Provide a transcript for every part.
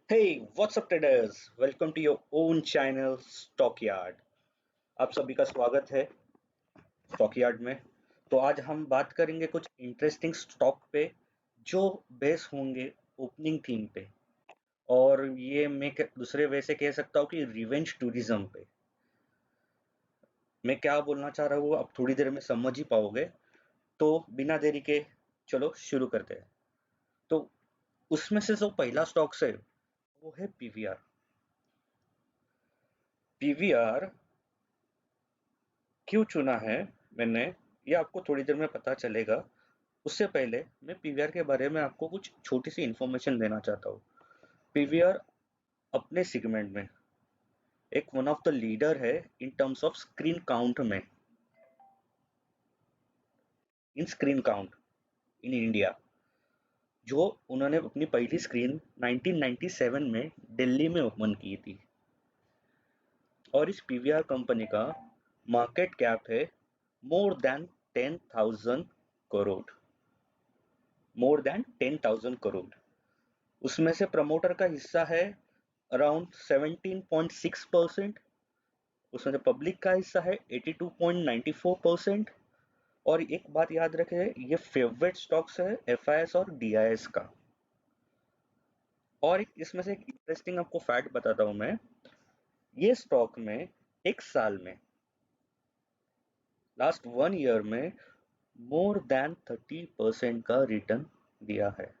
Hey, what's up traders? Welcome to your own channel Stockyard। आप सभी का स्वागत है स्टॉकयार्ड में। तो आज हम बात करेंगे कुछ इंटरेस्टिंग स्टॉक पे जो बेस होंगे ओपनिंग थीम पे। और ये मैं दूसरे वे से कह सकता हूँ कि रिवेंज टूरिज्म पे। मैं क्या बोलना चाह रहा हूँ आप थोड़ी देर में समझ ही पाओगे। तो बिना देरी के चलो शुरू करते हैं। तो उसमें से जो पहला स्टॉक्स है वो है पीवीआर। पीवीआर क्यों चुना है मैंने, ये आपको थोड़ी देर में पता चलेगा। उससे पहले मैं पीवीआर के बारे में आपको कुछ छोटी सी इन्फॉर्मेशन देना चाहता हूँ। पीवीआर अपने सेगमेंट में एक वन ऑफ द लीडर है in terms of screen count में, in screen count in India. जो उन्होंने अपनी पहली स्क्रीन 1997 में दिल्ली में ओपन की थी। और इस पीवीआर कंपनी का मार्केट कैप है more than 10,000 crore. More than 10,000 crore. उसमें से प्रमोटर का हिस्सा है अराउंड 17.6%। उसमें से पब्लिक का हिस्सा है 82.94%। और एक बात याद रखें, ये फेवरेट स्टॉक्स है एफआईएस और डीआईएस का। और इसमें से एक इंटरेस्टिंग आपको फैक्ट बताता हूं मैं। ये स्टॉक में एक साल में लास्ट 1 ईयर में मोर देन 30% का रिटर्न दिया है।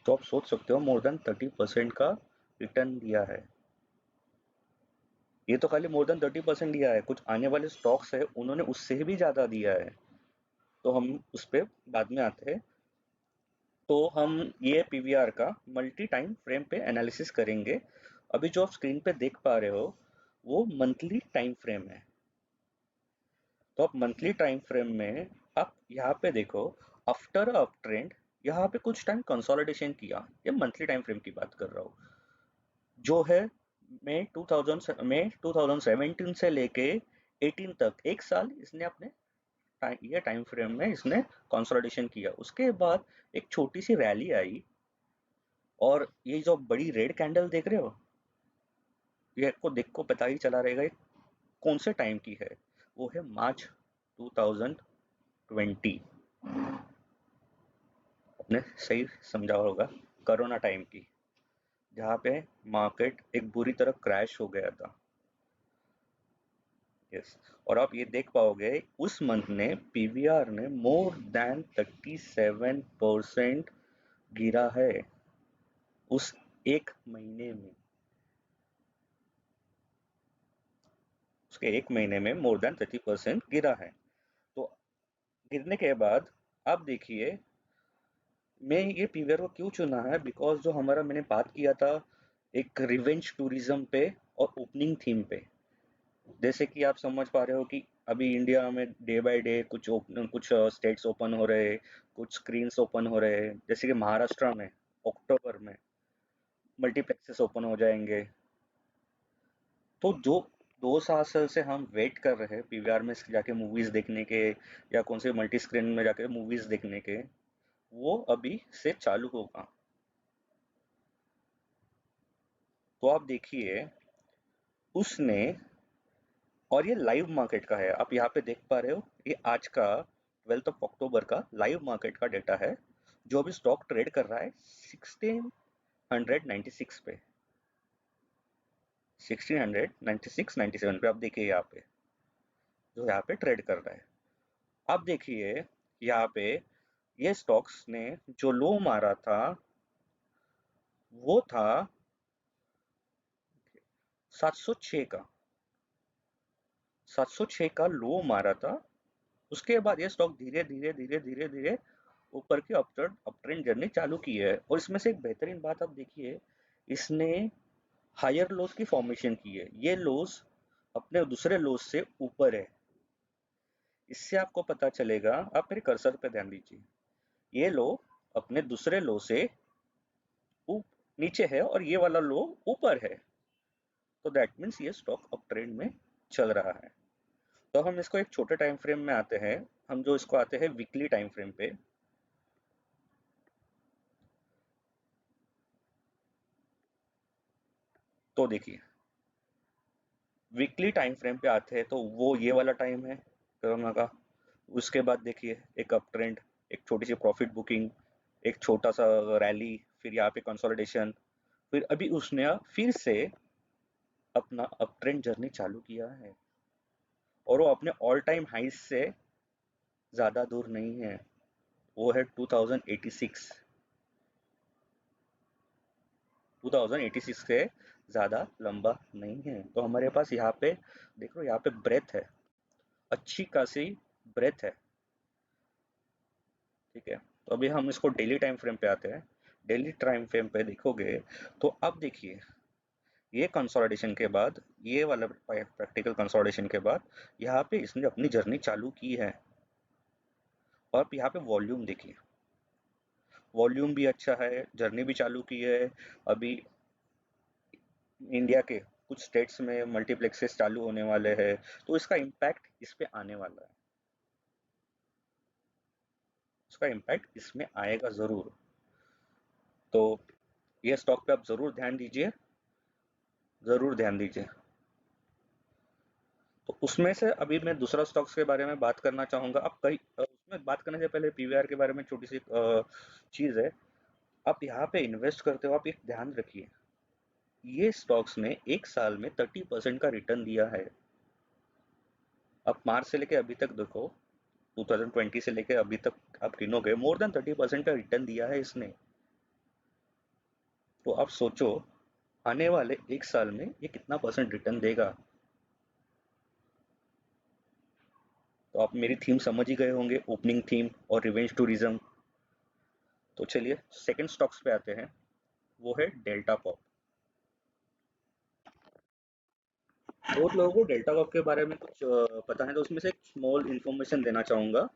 तो आप सोच सकते हो मोर देन 30% का रिटर्न दिया है। ये तो खाली मोर देन 30% दिया है, कुछ आने वाले स्टॉक्स है उन्होंने उससे भी ज्यादा दिया है। तो हम उस पर बाद में आते हैं। तो हम ये पीवीआर का मल्टी टाइम फ्रेम पे एनालिसिस करेंगे। अभी जो आप स्क्रीन पे देख पा रहे हो वो मंथली टाइम फ्रेम है। तो आप मंथली टाइम फ्रेम में आप यहाँ पे देखो, आफ्टर अप ट्रेंड यहाँ पे कुछ टाइम कंसोलिडेशन किया। ये मंथली टाइम फ्रेम की बात कर रहा हूँ। जो है मई 2017 से लेके 18 तक एक साल इसने अपने ये टाइम फ्रेम में इसने कंसोलिडेशन किया। उसके बाद एक छोटी सी रैली आई। और ये जो बड़ी रेड कैंडल देख रहे हो, ये आपको देख को पता ही चला रहेगा ये कौन से टाइम की है। वो है मार्च 2020। आपने सही समझा होगा, कोरोना टाइम की, जहाँ पे मार्केट एक बुरी तरह क्रैश हो गया था। यस। और आप ये देख पाओगे उस मंथ ने पीवीआर ने मोर देन 37% गिरा है उस एक महीने में। उसके एक महीने में मोर देन 30% गिरा है। तो गिरने के बाद आप देखिए, मैं ये पीवीआर को क्यों चुना है, बिकॉज जो हमारा मैंने बात किया था एक रिवेंज टूरिज्म पे और ओपनिंग थीम पे। जैसे कि आप समझ पा रहे हो कि अभी इंडिया में डे बाय डे कुछ स्टेट्स ओपन हो रहे, कुछ स्क्रीन्स ओपन हो रहे हैं। जैसे कि महाराष्ट्र में अक्टूबर में मल्टीप्लेक्सेस ओपन हो जाएंगे। तो जो 2 साल से हम वेट कर रहे हैं पीवीआर में जाके मूवीज देखने के, या कौन से मल्टी स्क्रीन में जाके मूवीज देखने के, वो अभी से चालू होगा। तो आप देखिए उसने, और ये लाइव मार्केट का है, आप यहाँ पे देख पा रहे हो, ये आज का 12 अक्टूबर का लाइव मार्केट का डेटा है। जो अभी स्टॉक ट्रेड कर रहा है 1696 पे, 1696-97 पे। आप देखिए यहाँ पे जो यहाँ पे ट्रेड कर रहा है। आप देखिए यहाँ पे ये स्टॉक्स ने जो लो मारा था वो था 706 का। 706 का लो मारा था। उसके बाद ये स्टॉक धीरे धीरे धीरे धीरे धीरे ऊपर की अप ट्रेंड जर्नी चालू की है। और इसमें से एक बेहतरीन बात आप देखिए, इसने हायर लोस की फॉर्मेशन की है। ये लोस अपने दूसरे लोस से ऊपर है। इससे आपको पता चलेगा, आप मेरे कर्सर पे ध्यान दीजिए, ये लो अपने दूसरे लो से नीचे है और ये वाला लो ऊपर है। तो दैट मीन्स ये स्टॉक अप ट्रेंड में चल रहा है। तो हम इसको एक छोटे टाइम फ्रेम में आते हैं। हम जो इसको आते हैं वीकली टाइम फ्रेम पे। तो देखिए वीकली टाइम फ्रेम पे आते हैं तो वो ये वाला टाइम है कोरोना का। उसके बाद देखिए एक अप ट्रेंड, एक छोटी सी प्रॉफिट बुकिंग, एक छोटा सा रैली, फिर यहाँ पे कंसोलिडेशन, फिर अभी उसने फिर से अपना अप ट्रेंड जर्नी चालू किया है और वो अपने ऑल टाइम हाइज से ज़्यादा दूर नहीं है। वो है 2086। 2086 से ज़्यादा लंबा नहीं है। तो हमारे पास यहाँ पे देखो, यहाँ पे ब्रेथ है, अच्छी खासी ब्रेथ है। ठीक है, तो अभी हम इसको डेली टाइम फ्रेम पे आते हैं। डेली टाइम फ्रेम पे देखोगे तो अब देखिए ये कंसोलिडेशन के बाद, ये वाला प्रैक्टिकल कंसोलिडेशन के बाद यहाँ पे इसने अपनी जर्नी चालू की है। और अब यहाँ पे वॉल्यूम देखिए, वॉल्यूम भी अच्छा है, जर्नी भी चालू की है। अभी इंडिया के कुछ स्टेट्स में मल्टीप्लेक्सेस चालू होने वाले हैं, तो इसका इम्पैक्ट इस पे आने वाला है, उसका इम्पैक्ट इसमें आएगा ज़रूर। तो ये स्टॉक पे आप ज़रूर ध्यान दीजिए, ज़रूर ध्यान दीजिए। तो उसमें से अभी मैं दूसरा स्टॉक्स के बारे में बात करना चाहूँगा। आप कई उसमें बात करने से पहले पीवीआर के बारे में छोटी सी चीज़ है। आप यहाँ पे इन्वेस्ट करते हो, आप एक ध्यान रखिए, ये स्टॉक्स ने एक साल में 30% का रिटर्न दिया है। आप मार्च से लेके अभी तक देखो, 2020 से लेके अभी तक आप गिनोगे, मोर देन 30% का रिटर्न दिया है इसने। तो आप सोचो आने वाले एक साल में ये कितना परसेंट रिटर्न देगा। तो आप मेरी थीम समझ ही गए होंगे, ओपनिंग थीम और रिवेंज टूरिज्म। तो चलिए सेकंड स्टॉक्स पे आते हैं, वो है डेल्टा कॉप। बहुत लोगों को डेल्टा कॉप के बारे में कुछ पता है, तो उसमें से एक स्मॉल इंफॉर्मेशन देना चाहूंगा।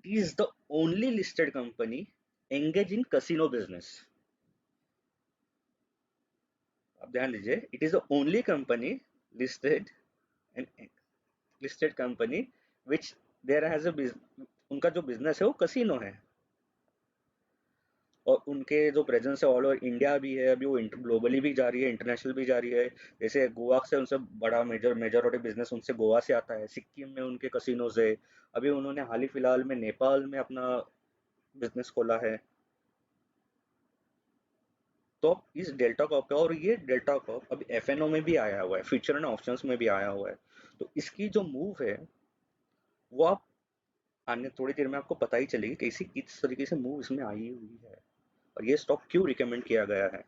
It is the only listed company engage in casino business. आप ध्यान दीजिए, it is the only company listed listed company which there has a उनका जो बिजनेस है वो कसिनो है। और उनके जो प्रेजेंस है ऑल ओवर इंडिया भी है, अभी वो ग्लोबली भी जा रही है, इंटरनेशनल भी जा रही है। जैसे गोवा से उनसे बड़ा मेजॉरिटी बिजनेस उनसे गोवा से आता है, सिक्किम में उनके कसिनोज है। अभी उन्होंने हाल ही फिलहाल में नेपाल में अपना बिजनेस खोला है। तो इस डेल्टा कॉप का, और ये डेल्टा कॉप अभी एफएनओ में भी आया हुआ है, फ्यूचर एंड ऑप्शंस में भी आया हुआ है। तो इसकी जो मूव है वो आप आने थोड़ी देर में आपको पता ही चलेगी कैसी किस तरीके से मूव इसमें आई हुई है और ये स्टॉक क्यों रिकमेंड किया गया है,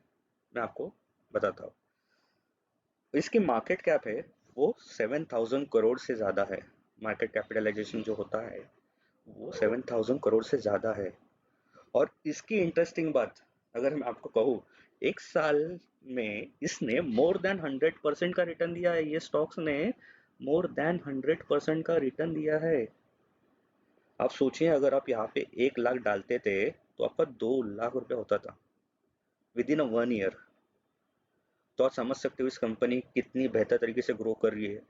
मैं आपको बताता हूँ। इसकी मार्केट कैप है वो 7,000 करोड़ से ज़्यादा है। मार्केट कैपिटलाइजेशन जो होता है वो 7,000 करोड़ से ज़्यादा है। और इसकी इंटरेस्टिंग बात अगर मैं आपको कहूँ, एक साल में इसने मोर देन 100% का रिटर्न दिया है। ये स्टॉक्स ने मोर देन 100% का रिटर्न दिया है। आप सोचिए अगर आप यहाँ पे 1 लाख डालते थे तो आपका 2 लाख रुपए होता था विद इन 1 ईयर। तो आप समझ सकते हो इस कंपनी कितनी बेहतर तरीके से ग्रो कर रही है।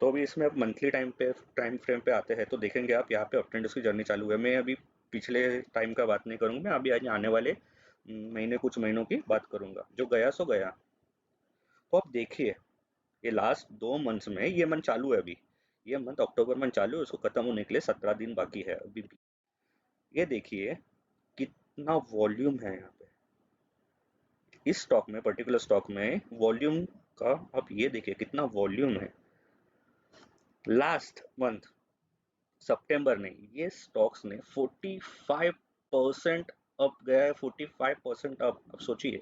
तो अभी इसमें आप मंथली टाइम फ्रेम पे आते हैं तो देखेंगे आप यहाँ पे अप ट्रेंड की जर्नी चालू है। मैं अभी पिछले टाइम का बात नहीं करूंगा, मैं अभी आज आने वाले महीने कुछ महीनों की बात करूंगा। जो गया सो गया। तो आप देखिए ये लास्ट 2 मंथ्स में, ये मंथ चालू है अभी, ये मंथ अक्टूबर मंथ चालू है, उसको खत्म होने के लिए 17 दिन बाकी है अभी भी। ये देखिए कितना वॉल्यूम है यहाँ पे इस स्टॉक में, पर्टिकुलर स्टॉक में वॉल्यूम का। आप ये देखिए कितना वॉल्यूम है। लास्ट मंथ सितंबर में ये स्टॉक्स ने 45% अप गया है, 45% अप। अब सोचिए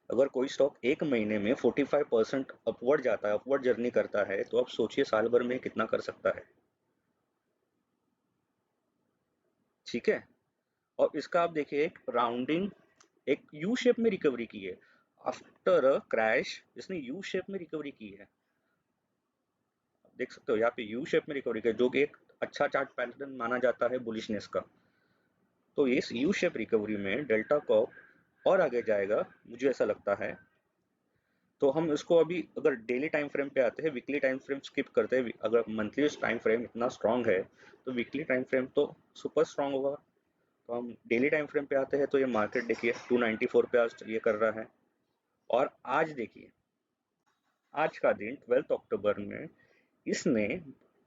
अगर कोई स्टॉक एक महीने में 45% अपवर्ड जाता है, अपवर्ड जर्नी करता है, तो आप सोचिए साल भर में कितना कर सकता है। ठीक है, और इसका आप देखिए एक राउंडिंग, एक यू शेप में रिकवरी की है। आफ्टर अ क्रैश इसने यू शेप में रिकवरी की है। देख सकते हो यहाँ पे यू शेप में रिकवरी की है, जो कि एक अच्छा चार्ट पैटर्न माना जाता है बुलिशनेस का। तो इस यू शेप रिकवरी में डेल्टा कॉप और आगे जाएगा मुझे ऐसा लगता है। तो हम इसको अभी अगर डेली टाइम फ्रेम पे आते हैं, वीकली टाइम फ्रेम स्किप करते हैं। अगर मंथली टाइम फ्रेम इतना स्ट्रांग है तो वीकली टाइम फ्रेम तो सुपर स्ट्रांग होगा। तो हम डेली टाइम फ्रेम पे आते हैं तो ये मार्केट देखिए 294 पे आज ये कर रहा है। और आज देखिए, आज का दिन 12 अक्टूबर में इसने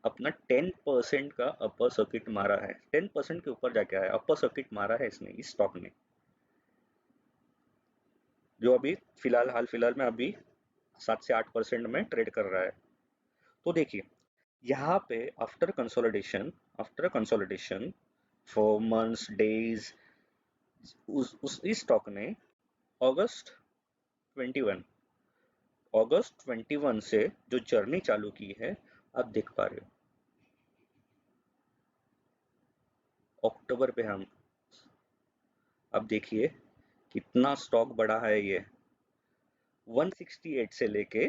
अपना 10% का अपर सर्किट मारा है। 10% के ऊपर जाके आया, अपर सर्किट मारा है इसने, इस स्टॉक ने, जो अभी हाल फिलहाल में अभी 7 से 8% में ट्रेड कर रहा है। तो देखिए यहाँ पे after consolidation for months days, उस इस स्टॉक ने अगस्त 21 अगस्त 21 से जो जर्नी चालू की है, आप देख पा रहे हो अक्टूबर पे हम, अब देखिए कितना स्टॉक बढ़ा है ये। 168 से लेके,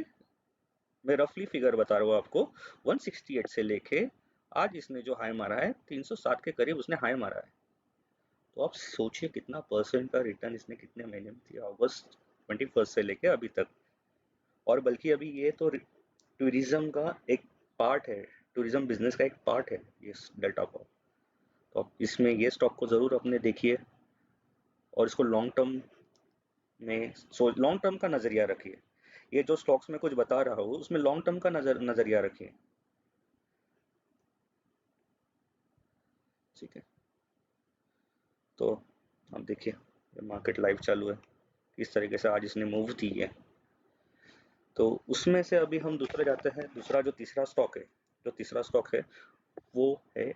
मैं रफली फिगर बता रहा हूँ आपको, 168 से लेके आज इसने जो हाई मारा है 307 के करीब उसने हाई मारा है। तो आप सोचिए कितना परसेंट का रिटर्न इसने कितने महीने में दिया, अगस्त 21 से लेके अभी तक। और बल्कि अभी ये तो टूरिज्म का एक पार्ट है, टूरिज्म बिजनेस का एक पार्ट है ये डेल्टा पॉप। तो आप इसमें ये स्टॉक को ज़रूर अपने देखिए और इसको लॉन्ग टर्म में, लॉन्ग टर्म का नज़रिया रखिए। ये जो स्टॉक्स में कुछ बता रहा हूँ उसमें लॉन्ग टर्म का नज़रिया रखिए, ठीक है। तो अब देखिए ये मार्केट लाइव चालू है, किस तरीके से आज इसने मूव दी है। तो उसमें से अभी हम दूसरा जाते हैं, दूसरा जो तीसरा स्टॉक है, जो तीसरा स्टॉक है वो है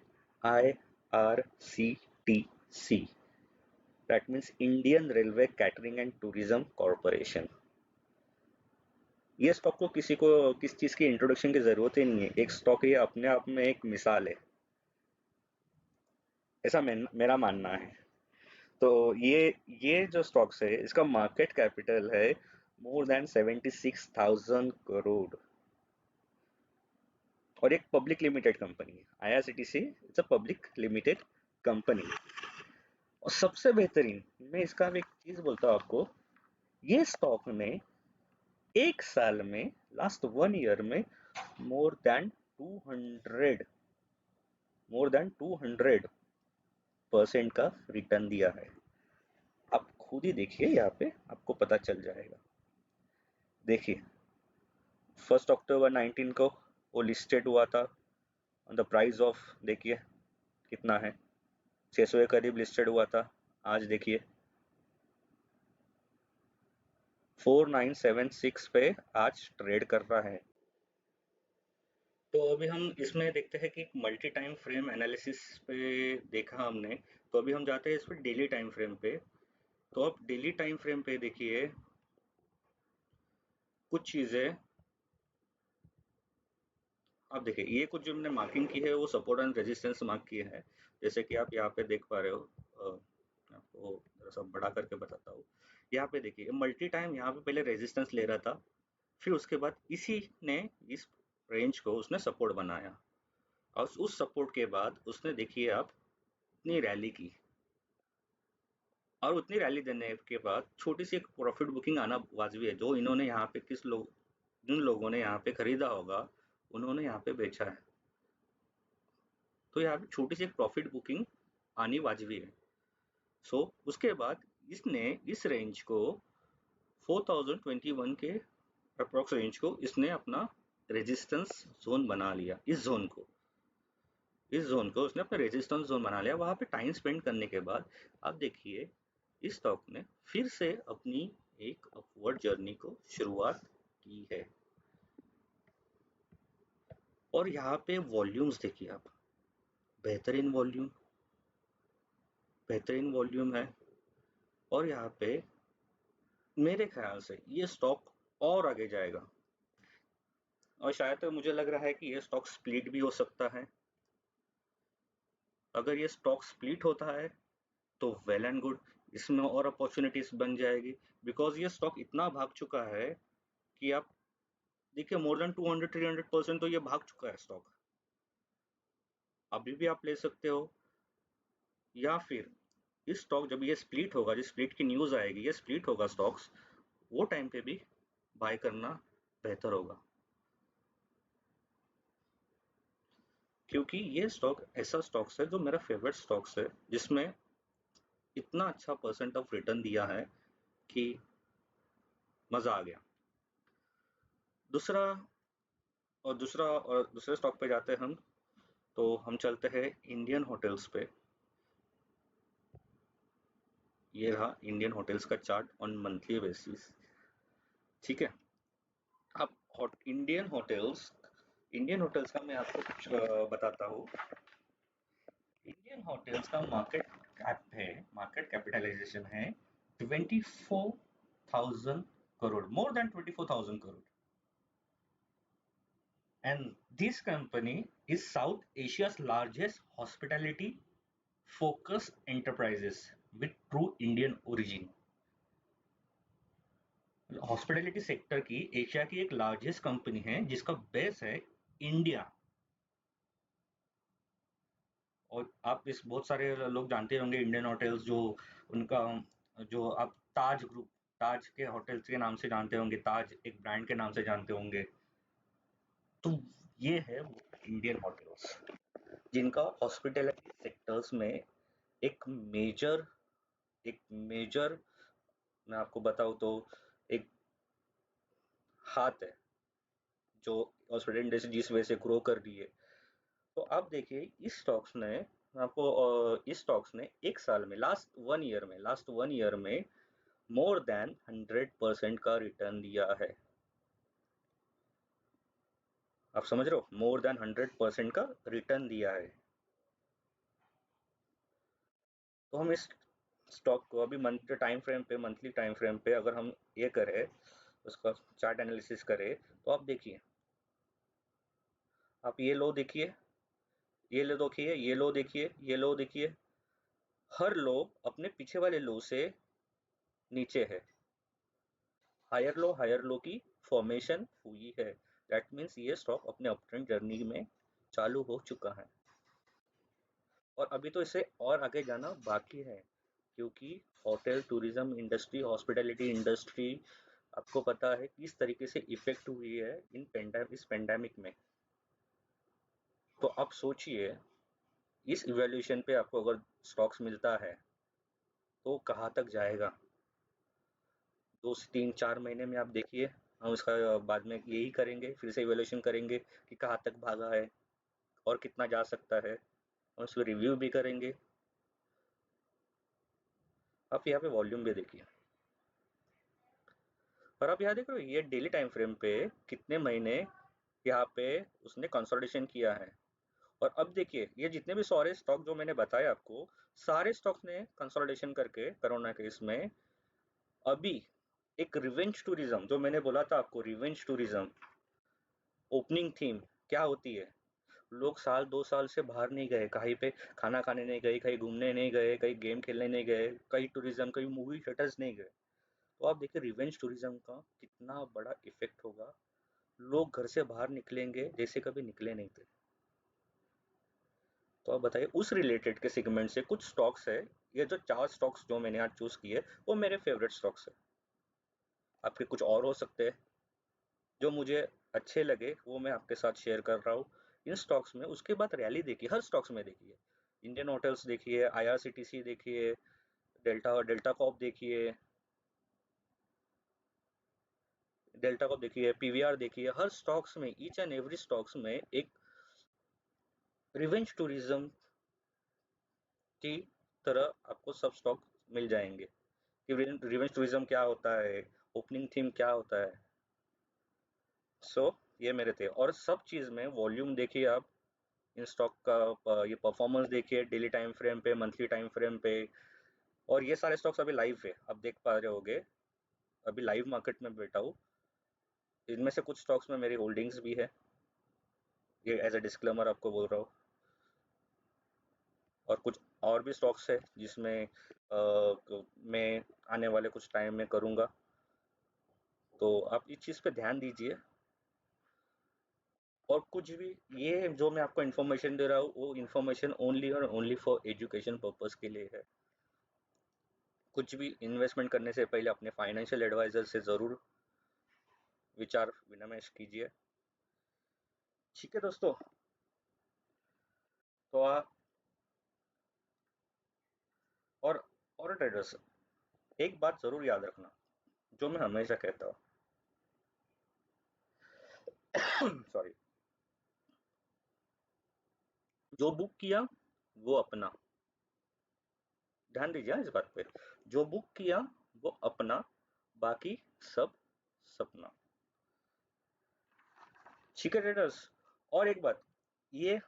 IRCTC, that means Indian railway catering and tourism corporation. ये स्टॉक को किसी को किस चीज़ की इंट्रोडक्शन की ज़रूरत ही नहीं है, एक स्टॉक ये अपने आप में एक मिसाल है, ऐसा मेरा मानना है। तो ये जो स्टॉक्स है इसका मार्केट कैपिटल है मोर देन 76,000 करोड़, और एक पब्लिक लिमिटेड कंपनी है IRCTC, it's a public limited company. और सबसे बेहतरीन, मैं इसका एक चीज बोलता हूँ आपको, ये स्टॉक ने एक साल में, लास्ट 1 ईयर में, मोर देन 200 200% का रिटर्न दिया है। आप खुद ही देखिए, यहाँ पे आपको पता चल जाएगा। देखिए 1 अक्टूबर 19 को वो लिस्टेड हुआ था, द प्राइस ऑफ देखिए कितना है, 600 के करीब लिस्टेड हुआ था। आज देखिए 4976 पे आज ट्रेड कर रहा है। तो अभी हम इसमें देखते हैं कि मल्टी टाइम फ्रेम एनालिसिस पे देखा हमने, तो अभी हम जाते हैं इस पर डेली टाइम फ्रेम पे। तो अब डेली टाइम फ्रेम पे देखिए कुछ चीज़ें, अब देखिए ये कुछ जो हमने मार्किंग की है वो सपोर्ट एंड रेजिस्टेंस मार्क किए हैं, जैसे कि आप यहाँ पे देख पा रहे हो। मैं आपको थोड़ा सा बड़ा करके बताता हूँ। यहाँ पे देखिए मल्टी टाइम यहाँ पे पहले रेजिस्टेंस ले रहा था, फिर उसके बाद इसी ने इस रेंज को उसने सपोर्ट बनाया, और उस सपोर्ट के बाद उसने देखिए आप इतनी रैली की, और उतनी रैली देने के बाद छोटी सी एक प्रॉफिट बुकिंग आना वाजिबी है। जो इन्होंने यहाँ पे जिन लोगों ने यहाँ पे खरीदा होगा उन्होंने यहाँ पे बेचा है, तो यहाँ पे छोटी सी एक प्रॉफिट बुकिंग आनी वाजिबी है। सो उसके बाद इसने इस रेंज को 4021 के अप्रोक्स रेंज को इसने अपना रेजिस्टेंस जोन बना लिया। इस जोन को उसने अपना रेजिस्टेंस जोन बना लिया। वहां पे टाइम स्पेंड करने के बाद आप देखिए इस स्टॉक ने फिर से अपनी एक अपवर्ड जर्नी को शुरुआत की है। और यहाँ पे वॉल्यूम्स देखिए आप, बेहतरीन वॉल्यूम, बेहतरीन वॉल्यूम है। और यहाँ पे मेरे ख्याल से ये स्टॉक और आगे जाएगा, और शायद तो मुझे लग रहा है कि ये स्टॉक स्प्लिट भी हो सकता है। अगर ये स्टॉक स्प्लिट होता है तो वेल एंड गुड, इसमें और अपॉर्चुनिटीज बन जाएगी, बिकॉज ये स्टॉक इतना भाग चुका है कि आप देखिए मोर देन 200-300% तो ये भाग चुका है स्टॉक। अभी भी आप ले सकते हो, या फिर इस स्टॉक जब ये स्प्लिट होगा, जिस स्प्लिट की न्यूज़ आएगी, ये स्प्लिट होगा स्टॉक्स, वो टाइम पे भी बाय करना बेहतर होगा, क्योंकि ये स्टॉक ऐसा स्टॉक्स है जो मेरा फेवरेट स्टॉक्स है, जिसमें इतना अच्छा परसेंट ऑफ रिटर्न दिया है कि मजा आ गया। दूसरा और दूसरे स्टॉक पे जाते हैं हम। तो हम चलते हैं इंडियन होटल्स पे। ये रहा इंडियन होटल्स का चार्ट ऑन मंथली बेसिस। ठीक है। अब इंडियन होटल्स का मैं आपको कुछ बताता हूँ। इंडियन होटल्स का मार्केट कैपिटलाइजेशन है 24,000 crore, more than 24,000 crore. And this company is South Asia's largest hospitality focused enterprises with true Indian origin. Hospitality sector की एशिया की एक लार्जेस्ट कंपनी है जिसका बेस है इंडिया। और आप इस बहुत सारे लोग जानते होंगे इंडियन होटल्स, जो उनका जो आप ताज के होटल्स के नाम से जानते होंगे, ताज एक ब्रांड के नाम से जानते होंगे। तो ये है वो इंडियन होटल्स जिनका हॉस्पिटैलिटी सेक्टर्स में एक मेजर एक मेजर मैं आपको बताऊं तो एक हाथ है, जो हॉस्पिटल इंडस्ट्री जिस वजह से ग्रो कर रही है। तो आप देखिए इस स्टॉक्स ने एक साल में, लास्ट वन ईयर में मोर देन 100% का रिटर्न दिया है। आप समझ रहे हो, मोर देन 100% का रिटर्न दिया है। तो हम इस स्टॉक को अभी मंथली टाइम फ्रेम पे अगर हम ये करें, उसका चार्ट एनालिसिस करें, तो आप देखिए, आप ये लो देखिए, ये लो देखिए, हर लो अपने पीछे वाले लो से नीचे है। हायर लो की फॉर्मेशन हुई है। दैट मीन्स ये स्टॉक अपने अपट्रेंड जर्नी में चालू हो चुका है और अभी तो इसे और आगे जाना बाकी है, क्योंकि hotel tourism industry, hospitality industry, आपको पता है किस तरीके से इफेक्ट हुई है इस पेंडेमिक में। तो आप सोचिए, इस इवैल्यूएशन पे आपको अगर स्टॉक्स मिलता है तो कहाँ तक जाएगा। 2 से 3 4 महीने में आप देखिए, हम इसका बाद में यही करेंगे, फिर से इवैल्यूएशन करेंगे कि कहाँ तक भागा है और कितना जा सकता है, और उसको रिव्यू भी करेंगे। आप यहाँ पे वॉल्यूम भी देखिए, और आप यहाँ देख रहे हो ये डेली टाइम फ्रेम पे कितने महीने यहाँ पे उसने कंसोलिडेशन किया है। और अब देखिए, ये जितने भी सारे स्टॉक जो मैंने बताए आपको, सारे स्टॉक्स ने कंसोलिडेशन करके कोरोना के इसमें अभी एक रिवेंज टूरिज्म, जो मैंने बोला था आपको, रिवेंज टूरिज्म ओपनिंग थीम क्या होती है। लोग साल 2 साल से बाहर नहीं गए, कहीं पे खाना खाने नहीं गए, कहीं घूमने नहीं गए, कहीं गेम खेलने नहीं गए, कहीं टूरिज्म, कहीं मूवी थिएटर्स नहीं गए। तो आप देखिए रिवेंज टूरिज्म का कितना बड़ा इफेक्ट होगा। लोग घर से बाहर निकलेंगे जैसे कभी निकले नहीं थे। तो आप बताइए, उस रिलेटेड के सेगमेंट से कुछ स्टॉक्स है। ये जो 4 स्टॉक्स जो मैंने आज चूज किए वो मेरे फेवरेट स्टॉक्स है। आपके कुछ और हो सकते हैं, जो मुझे अच्छे लगे वो मैं आपके साथ शेयर कर रहा हूँ इन स्टॉक्स में। उसके बाद रैली देखिए, हर स्टॉक्स में देखिए, इंडियन होटल्स देखिए, आईआरसीटीसी देखिए, डेल्टा कॉप देखिए, पीवीआर देखिए। हर स्टॉक्स में, ईच एंड एवरी स्टॉक्स में एक रिवेंज टूरिज्म की तरह आपको सब स्टॉक मिल जाएंगे कि रिवेंज टूरिज्म क्या होता है, ओपनिंग थीम क्या होता है। सो ये मेरे थे, और सब चीज़ में वॉल्यूम देखिए आप, इन स्टॉक का ये परफॉर्मेंस देखिए डेली टाइम फ्रेम पे, मंथली टाइम फ्रेम पे। और ये सारे स्टॉक्स अभी लाइव है, आप देख पा रहे होगे, अभी लाइव मार्केट में बैठा हूँ। इनमें से कुछ स्टॉक्स में मेरी होल्डिंग्स भी है, ये एज अ डिस्क्लेमर आपको बोल रहा हूँ। और कुछ और भी स्टॉक्स है जिसमें मैं आने वाले कुछ टाइम में करूँगा। तो आप इस चीज़ पे ध्यान दीजिए। और कुछ भी, ये जो मैं आपको इन्फॉर्मेशन दे रहा हूँ वो इन्फॉर्मेशन ओनली और ओनली फॉर एजुकेशन पर्पस के लिए है। कुछ भी इन्वेस्टमेंट करने से पहले अपने फाइनेंशियल एडवाइजर से ज़रूर विचार विनिमय कीजिए। ठीक है दोस्तों। तो और और ट्रेडर्स, एक बात जरूर याद रखना, जो मैं हमेशा कहता हूँ सॉरी, जो बुक किया वो अपना, ध्यान दीजिए इस बात पे, जो बुक किया वो अपना, बाकी सब सपना। ठीक है ट्रेडर्स। और एक बात, ये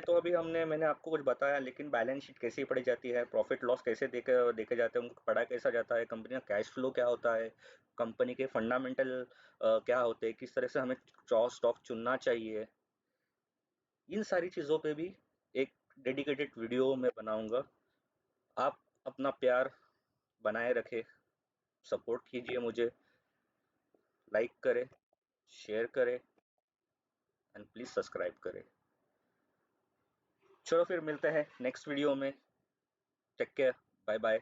तो अभी मैंने आपको कुछ बताया, लेकिन बैलेंस शीट कैसे पढ़ी जाती है, प्रॉफिट लॉस कैसे देखे देखे जाते हैं, उनको पढ़ा कैसा जाता है, कंपनी का कैश फ्लो क्या होता है, कंपनी के फंडामेंटल क्या होते हैं, किस तरह से हमें स्टॉक चुनना चाहिए, इन सारी चीज़ों पे भी एक डेडिकेटेड वीडियो मैं बनाऊंगा। आप अपना प्यार बनाए रखें, सपोर्ट कीजिए मुझे, लाइक करें, शेयर करें, एंड प्लीज़ सब्सक्राइब करें। चलो फिर मिलते हैं नेक्स्ट वीडियो में। Take care, bye bye.